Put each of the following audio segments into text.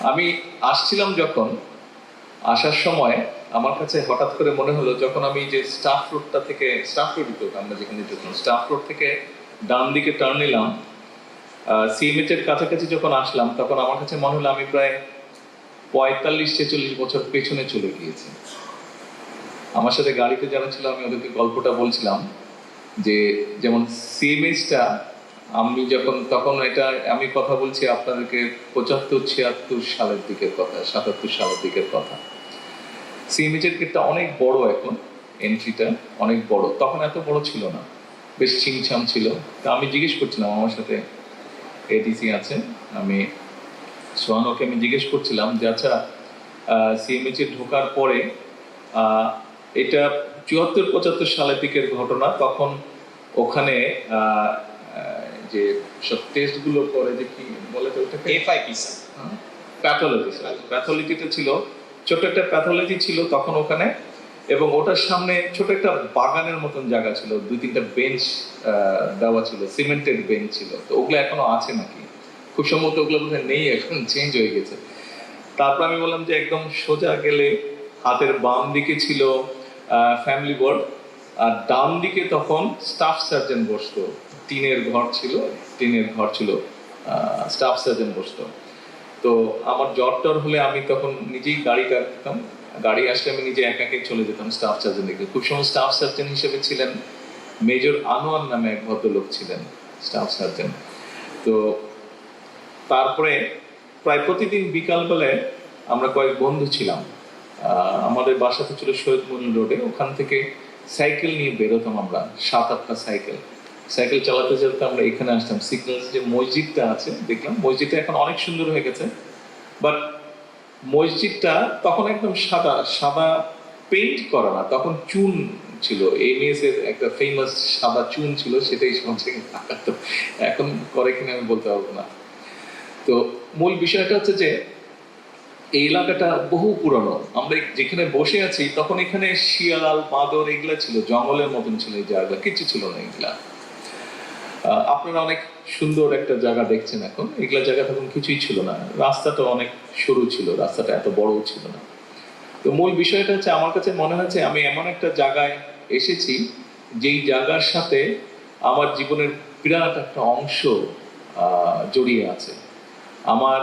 আমি আসছিলাম যখন, আসার সময় আমার কাছে হঠাৎ করে মনে হলো, যখন আমি যে স্টাফ রোডটা থেকে, স্টাফ রোডই তো আমরা যেখানে যেতাম, স্টাফ রোড থেকে ডান দিকে টার্ন নিলাম, সিএমএইচ এর কাছাকাছি যখন আসলাম, তখন আমার কাছে মনে হলো আমি প্রায় 45-46 বছর পেছনে চলে গিয়েছি। আমার সাথে গাড়িতে যারা ছিল, আমি ওদেরকে গল্পটা বলছিলাম যে, যেমন সিএমএইচটা আমি যখন, তখন এটা আমি কথা বলছি আপনাদেরকে 75-76 সালের দিকের কথা, 77 সালের দিকের কথা। সিএমএইচ এর গেটটা অনেক বড়, এখন এন্ট্রিটা অনেক বড়, তখন এত বড় ছিল না, বেশ ছিমছাম ছিল। তা আমি জিজ্ঞেস করছিলাম, আমার সাথে এডিসি আছে, আমি সোহানোকে আমি জিজ্ঞেস করছিলাম যে, আচ্ছা সিএমএইচ এ ঢোকার পরে এটা 74-75 সালের দিকের ঘটনা, তখন ওখানে যে সব টেস্ট গুলো করে, যে কি বলে তো ওটাকে, এফআইপিসি, প্যাথোলজিটা ছিল, ছোট একটা প্যাথোলজি ছিল তখন ওখানে, এবং ওটার সামনে ছোট একটা বাগানের মতন জায়গা ছিল, 2-3টা বেঞ্চ দেওয়া ছিল, সিমেন্টেড বেঞ্চ ছিল। তো ওগুলো এখনো আছে নাকি, খুব সম্ভবত ওগুলো বোধহয় নেই, এখন চেঞ্জ হয়ে গেছে। তারপর আমি বললাম যে একদম সোজা গেলে হাতের বাম দিকে ছিল ফ্যামিলি ওয়ার্ড, আর ডান দিকে তখন স্টাফ সার্জন বসতো, টিনের ঘর ছিল, স্টাফ সার্জন বসতো। তো আমার জ্বর টর হলে আমি তখন নিজেই গাড়ি কাটতাম, গাড়ি আসলে আমি নিজে একা একাই চলে যেতাম স্টাফ সার্জন দিকে। খুব সময় স্টাফ সার্জন হিসেবে ছিলেন মেজর আনোয়ার নামে এক ভদ্রলোক ছিলেন স্টাফ সার্জন। তো তারপরে প্রায় প্রতিদিন বিকালবেলায় আমরা কয়েক বন্ধু ছিলাম, আমাদের বাসাতে ছিল শহীদ মনির রোডে, ওখান থেকে সাইকেল নিয়ে বেরোতাম আমরা, 7-8টা সাইকেল চালাতে চালাতে আমরা এখানে আসতাম। সিগন্যালস যে মসজিদটা আছে, দেখলাম মসজিদটা এখন অনেক সুন্দর হয়ে গেছে, বাট মসজিদটা তখন একদম সাদা পেইন্ট করা না, তখন চুন ছিল, এমএস এর একটা ফেমাস সাদা চুন ছিল, সেটাই সবচেয়ে লাগাতো। এখন করে কিনা আমি বলতে পারবো না। তো মূল বিষয়টা হচ্ছে যে এই এলাকাটা বহু পুরনো, আমরা যেখানে বসে আছি তখন এখানে শিয়াল, বাঁদর এগুলা ছিল, জঙ্গলের মতন ছিল এই জায়গা, কিছু ছিল না এগুলা। আপনারা অনেক সুন্দর একটা জায়গা দেখছেন এখন, এগুলা জায়গা তখন কিছুই ছিল না, রাস্তাটা অনেক সরু ছিল, রাস্তাটা এত বড়ও ছিল না। তো মূল বিষয়টা হচ্ছে, আমার কাছে মনে হয়েছে আমি এমন একটা জায়গায় এসেছি যেই জায়গার সাথে আমার জীবনের বিরাট একটা অংশ জড়িয়ে আছে। আমার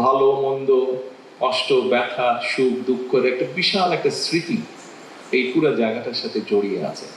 ভালো মন্দ, কষ্ট, ব্যথা, সুখ, দুঃখের একটা বিশাল একটা স্মৃতি এই পুরো জায়গাটার সাথে জড়িয়ে আছে।